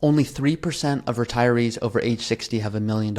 Only 3% of retirees over age 60 have $1 million.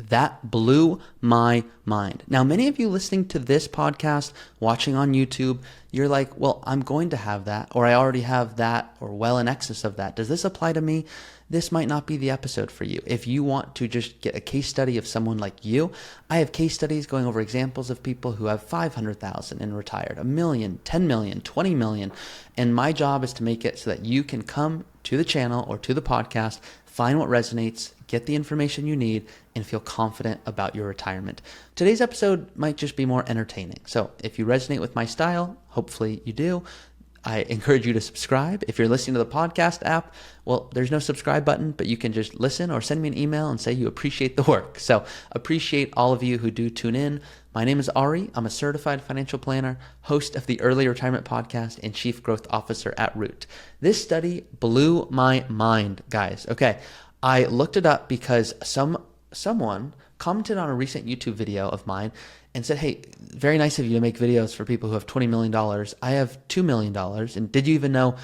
That blew my mind. Now, many of you listening to this podcast, watching on YouTube, you're like, well, I'm going to have that, or I already have that, or well in excess of that. Does this apply to me? This might not be the episode for you. If you want to just get a case study of someone like you, I have case studies going over examples of people who have 500,000 and retired, 1 million, 10 million, 20 million. And my job is to make it so that you can come to the channel or to the podcast, find what resonates, get the information you need, and feel confident about your retirement. Today's episode might just be more entertaining. So if you resonate with my style, hopefully you do, I encourage you to subscribe. If you're listening to the podcast app, well, there's no subscribe button, but you can just listen or send me an email and say you appreciate the work. So appreciate all of you who do tune in. My name is Ari. I'm a certified financial planner, host of the Early Retirement Podcast, and Chief Growth Officer at Root. This study blew my mind, guys. Okay, I looked it up because someone commented on a recent YouTube video of mine and said, hey, very nice of you to make videos for people who have $20 million. I have $2 million. And did you even know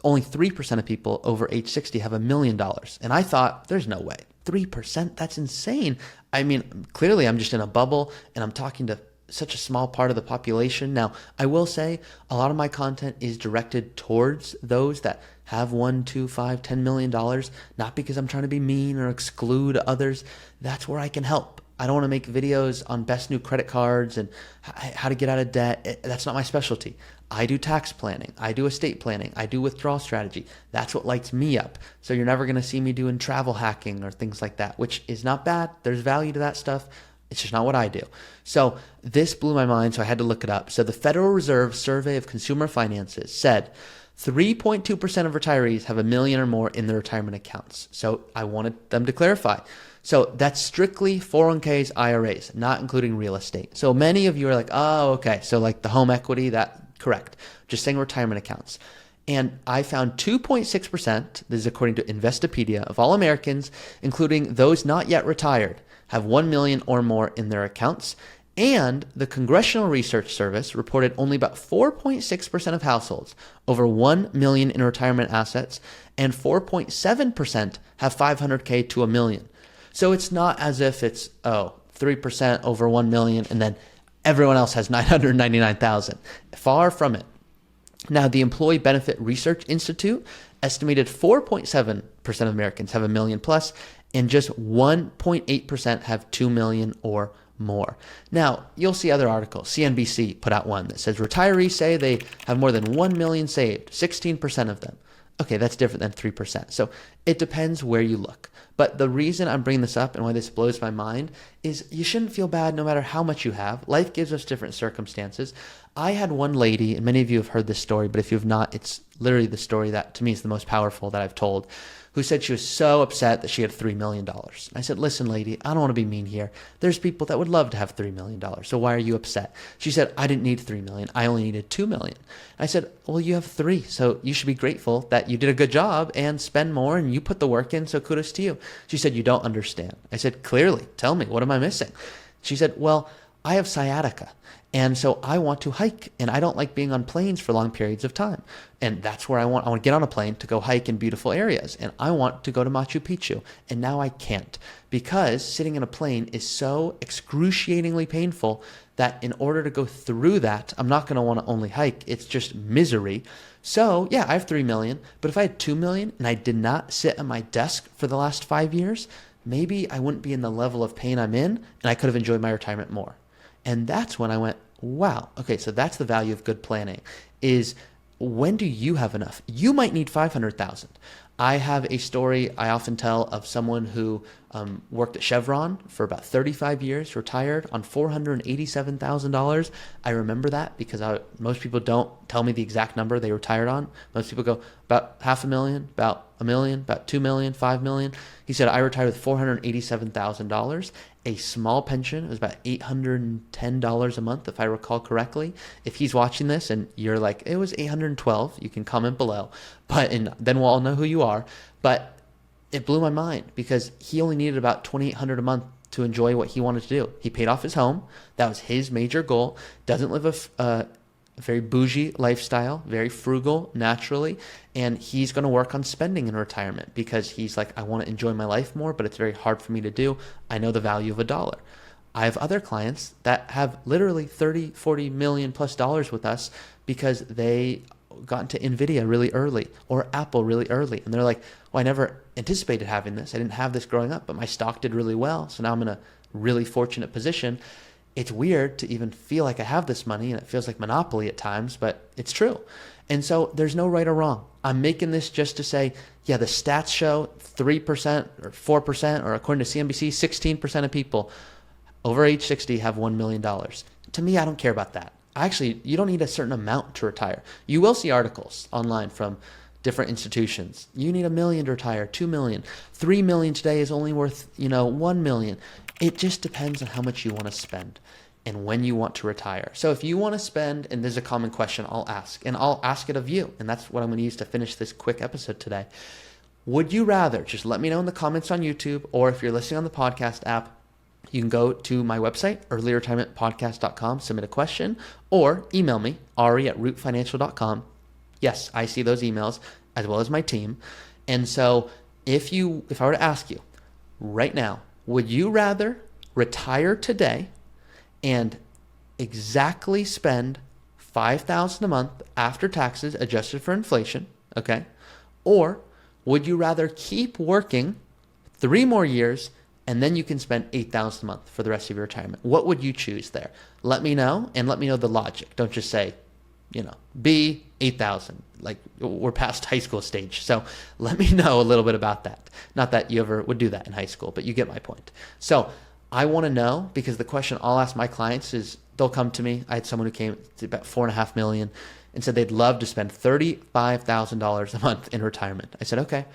only 3% of people over age 60 have $1 million? And I thought, there's no way. 3%? That's insane. I mean, clearly I'm just in a bubble and I'm talking to such a small part of the population. Now, I will say a lot of my content is directed towards those that have $1, $2, $5, $10 million, not because I'm trying to be mean or exclude others. That's where I can help. I don't want to make videos on best new credit cards and how to get out of debt. That's not my specialty. I do tax planning. I do estate planning. I do withdrawal strategy. That's what lights me up. So you're never going to see me doing travel hacking or things like that, which is not bad. There's value to that stuff. It's just not what I do. So this blew my mind, so I had to look it up. So the Federal Reserve Survey of Consumer Finances said 3.2% of retirees have $1 million or more in their retirement accounts. So I wanted them to clarify. So that's strictly 401ks, IRAs, not including real estate. So many of you are like, oh, okay. So like the home equity, that correct. Just saying retirement accounts. And I found 2.6%, this is according to Investopedia, of all Americans, including those not yet retired, have 1 million or more in their accounts. And the Congressional Research Service reported only about 4.6% of households over 1 million in retirement assets, and 4.7% have 500K to a million. So it's not as if it's, 3% over 1 million and then everyone else has 999,000. Far from it. Now, the Employee Benefit Research Institute estimated 4.7% of Americans have $1 million plus, and just 1.8% have 2 million or more. Now, you'll see other articles. CNBC put out one that says retirees say they have more than 1 million saved, 16% of them. Okay, that's different than 3%. So it depends where you look. But the reason I'm bringing this up and why this blows my mind is you shouldn't feel bad no matter how much you have. Life gives us different circumstances. I had one lady, and many of you have heard this story, but if you have not, it's literally the story that to me is the most powerful that I've told, who said she was so upset that she had $3 million. I said, listen, lady, I don't want to be mean here. There's people that would love to have $3 million. So why are you upset? She said, I didn't need $3 million. I only needed $2 million. I said, well, you have 3. So you should be grateful that you did a good job and spend more and you put the work in. So kudos to you. She said, you don't understand. I said, clearly, tell me, what am I missing? She said, well, I have sciatica. And so I want to hike, and I don't like being on planes for long periods of time. And that's where I want to get on a plane to go hike in beautiful areas. And I want to go to Machu Picchu. And now I can't because sitting in a plane is so excruciatingly painful that in order to go through that, I'm not going to want to only hike. It's just misery. So yeah, I have 3 million, but if I had 2 million and I did not sit at my desk for the last 5 years, maybe I wouldn't be in the level of pain I'm in, and I could have enjoyed my retirement more. And that's when I went, wow, okay, so that's the value of good planning, is when do you have enough? You might need 500,000. I have a story I often tell of someone who worked at Chevron for about 35 years, retired on $487,000. I remember that because most people don't tell me the exact number they retired on. Most people go about $500,000, about $1 million, about $2 million, $5 million. He said, I retired with $487,000. A small pension. It was about $810 a month, if I recall correctly. If he's watching this and you're like, it was $812, you can comment below. And then we'll all know who you are. But it blew my mind because he only needed about $2,800 a month to enjoy what he wanted to do. He paid off his home. That was his major goal. Doesn't live a very bougie lifestyle, very frugal naturally, and he's going to work on spending in retirement because he's like, I want to enjoy my life more, but it's very hard for me to do. I know the value of a dollar. I have other clients that have literally 30, 40 million plus dollars with us because they got into Nvidia really early or Apple really early. And they're like, well, I never anticipated having this. I didn't have this growing up, but my stock did really well. So now I'm in a really fortunate position. It's weird to even feel like I have this money, and it feels like monopoly at times, but it's true. And so there's no right or wrong. I'm making this just to say, yeah, the stats show 3% or 4%, or according to CNBC, 16% of people over age 60 have $1 million. To me, I don't care about that. Actually, you don't need a certain amount to retire. You will see articles online from different institutions. You need $1 million to retire, $2 million, $3 million today is only worth, $1 million. It just depends on how much you want to spend and when you want to retire. So if you want to spend, and there's a common question I'll ask, and I'll ask it of you, and that's what I'm going to use to finish this quick episode today. Would you rather, just let me know in the comments on YouTube, or if you're listening on the podcast app, you can go to my website, earlyretirementpodcast.com, submit a question, or email me, ari@rootfinancial.com. Yes, I see those emails, as well as my team. And so if I were to ask you right now, would you rather retire today and exactly spend $5,000 a month after taxes adjusted for inflation, okay? Or would you rather keep working 3 more years and then you can spend $8,000 a month for the rest of your retirement? What would you choose there? Let me know, and let me know the logic. Don't just say, B, 8,000. Like, we're past high school stage. So let me know a little bit about that. Not that you ever would do that in high school, but you get my point. So I want to know, because the question I'll ask my clients is, they'll come to me. I had someone who came to about $4.5 million and said they'd love to spend $35,000 a month in retirement. I said, okay.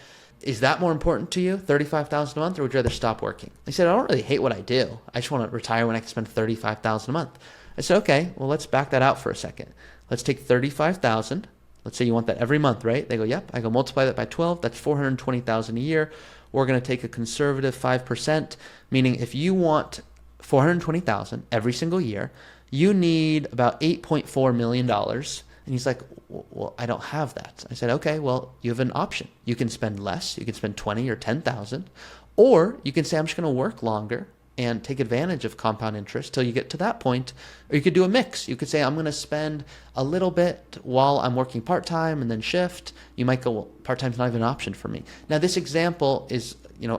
Is that more important to you, $35,000 a month, or would you rather stop working? They said, I don't really hate what I do. I just want to retire when I can spend $35,000 a month. I said, okay, well, let's back that out for a second. Let's take $35,000. Let's say you want that every month, right? They go, yep. I go, multiply that by 12. That's $420,000 a year. We're going to take a conservative 5%, meaning if you want $420,000 every single year, you need about $8.4 million. And he's like, well, I don't have that. I said, okay, well, you have an option. You can spend less. You can spend 20 or 10,000, or you can say, I'm just going to work longer and take advantage of compound interest till you get to that point. Or you could do a mix. You could say, I'm going to spend a little bit while I'm working part-time and then shift. You might go, well, part-time's not even an option for me. Now, this example is,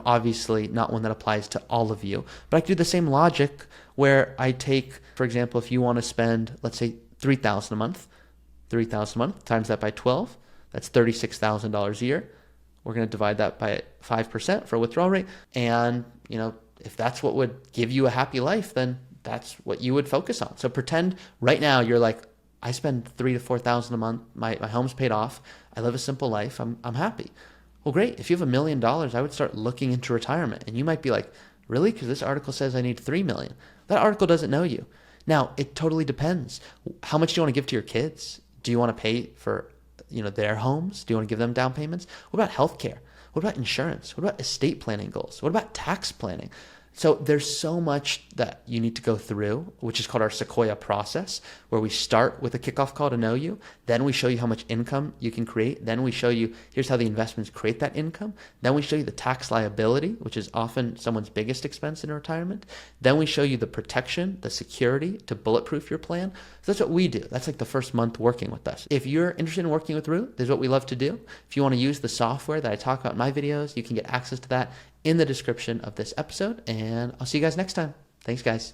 obviously not one that applies to all of you, but I could do the same logic where I take, for example, if you want to spend, let's say, $3,000 a month, times that by 12, that's $36,000 a year. We're going to divide that by 5% for a withdrawal rate. And, if that's what would give you a happy life, then that's what you would focus on. So pretend right now you're like, I spend $3,000 to $4,000 a month. My home's paid off. I live a simple life. I'm happy. Well, great. If you have $1 million, I would start looking into retirement. And you might be like, really? Because this article says I need $3 million. That article doesn't know you. Now, it totally depends. How much do you want to give to your kids? Do you want to pay for, their homes? Do you want to give them down payments? What about healthcare? What about insurance? What about estate planning goals? What about tax planning? So there's so much that you need to go through, which is called our Sequoia process, where we start with a kickoff call to know you. Then we show you how much income you can create. Then we show you, here's how the investments create that income. Then we show you the tax liability, which is often someone's biggest expense in retirement. Then we show you the protection, the security to bulletproof your plan. So that's what we do. That's like the first month working with us. If you're interested in working with Root, this is what we love to do. If you want to use the software that I talk about in my videos, you can get access to that in the description of this episode, and I'll see you guys next time. Thanks, guys.